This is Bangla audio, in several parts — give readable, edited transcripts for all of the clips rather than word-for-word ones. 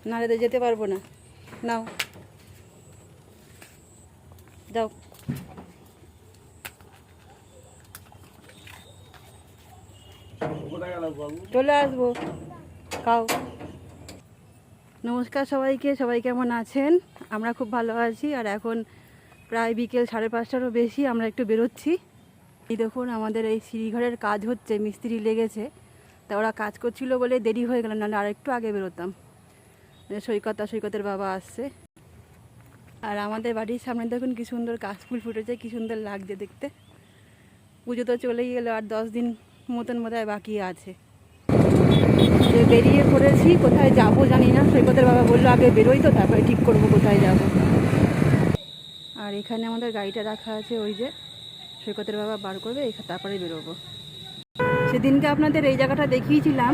নাহলে তো যেতে পারবো না। নাও যাও। চলে আসবো, খাও। নমস্কার সবাইকে, সবাই কেমন আছেন? আমরা খুব ভালো আছি। আর এখন প্রায় বিকেল 5:30টারও বেশি, আমরা একটু বেরোচ্ছি। এই দেখুন আমাদের এই সিঁড়িঘরের কাজ হচ্ছে, মিস্ত্রি লেগেছে, তা ওরা কাজ করছিল বলে দেরি হয়ে গেল, নাহলে আর একটু আগে বেরোতাম। সৈকতের বাবা আসছে। আর আমাদের বাড়ির সামনে দেখুন কি সুন্দর কাশফুল ফুটেছে, কি সুন্দর লাগছে দেখতে। পুজো তো চলেই গেল, আর 10 দিন মতন বোধহয় বাকি আছে। বেরিয়ে পড়েছি, কোথায় যাব জানি না। সৈকতের বাবা বললো আগে বেরোই, তো তারপরে ঠিক করবো কোথায় যাব। আর এখানে আমাদের গাড়িটা রাখা আছে, ওই যে সৈকতের বাবা বার করবে, তারপরে বেরোবো। সেদিনকে আপনাদের এই জায়গাটা দেখিয়েছিলাম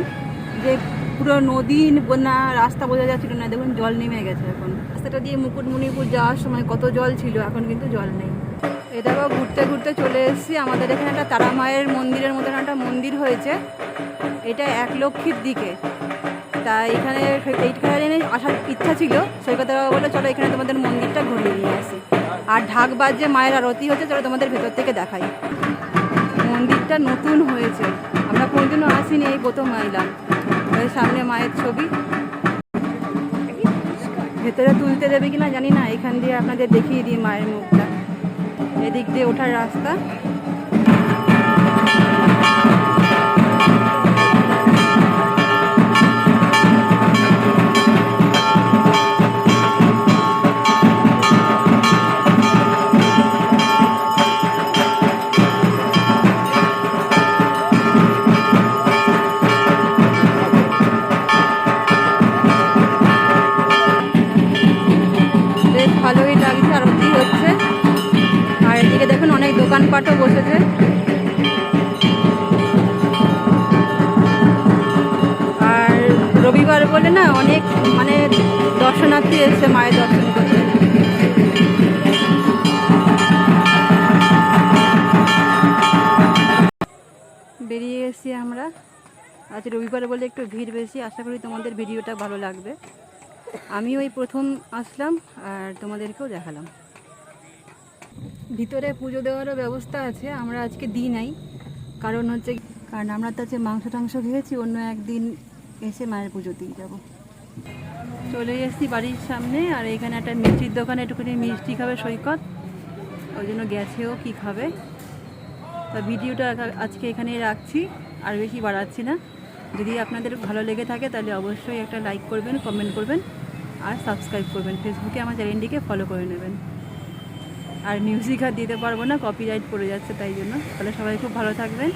যে পুরো নদী বন্যা, রাস্তা বোঝা যাচ্ছিল না। দেখুন জল নেমে গেছে এখন। রাস্তাটা দিয়ে মুকুটমণিপুর যাওয়ার সময় কত জল ছিল, এখন কিন্তু জল নেই। এটাও ঘুরতে ঘুরতে চলে এসেছি। আমাদের এখানে একটা তারা মায়ের মন্দিরের মতন একটা মন্দির হয়েছে, এটা 1 লক্ষীর দিকে। তা এইখানে আসার ইচ্ছা ছিল। সৈকতের বাবা বললো চলো এখানে তোমাদের মন্দিরটা ঘুরিয়ে নিয়ে আসি। আর ঢাক বাজে, মায়ের আরতি হচ্ছে, চলো তোমাদের ভেতর থেকে দেখাই। মন্দিরটা নতুন হয়েছে, আমরা কোনোদিনও আসিনি, এই প্রথম আইলাম। ওই সামনে মায়ের ছবি, ভেতরে তুলতে দেবে কিনা জানি না। এখান দিয়ে আপনাদের দেখিয়ে দিই মায়ের মুখটা। এদিক দিয়ে ওঠার রাস্তা। ভালোই লাগছে, আরতি হচ্ছে। আর এদিকে দেখুন অনেক দোকানপাটও বসেছে। আর রবিবার বলে না, অনেক মানে দর্শনার্থী এসছে মায়ের দর্শন করতে। বেরিয়ে এসেছি আমরা। আজ রবিবার বলে একটু ভিড় বেশি। আশা করি তোমাদের ভিডিওটা ভালো লাগবে। আমি ওই প্রথম আসলাম আর তোমাদেরকেও দেখালাম। ভিতরে পুজো দেওয়ারও ব্যবস্থা আছে, আমরা আজকে দিই নাই। কারণ আমরা তো আজকে মাংস টাংস খেয়েছি, অন্য একদিন এসে মায়ের পুজো দিয়ে যাবো। চলে এসেছি বাড়ির সামনে। আর এখানে একটা মিষ্টির দোকানে একটুখানি মিষ্টি খাবে সৈকত, ওই জন্য গেছেও কি খাবে। তা ভিডিওটা আজকে এখানেই রাখছি, আর বেশি বাড়াচ্ছি না। যদি আপনাদের ভালো লেগে থাকে তাহলে অবশ্যই একটা লাইক করবেন, কমেন্ট করবেন আর সাবস্ক্রাইব করবেন। ফেসবুকে আমার চ্যানেলটিকে ফলো করে নেবেন। আর মিউজিক আর দিতে পারবো না, কপিরাইট পড়ে যাচ্ছে, তাই জন্য। তাহলে সবাই খুব ভালো থাকবেন।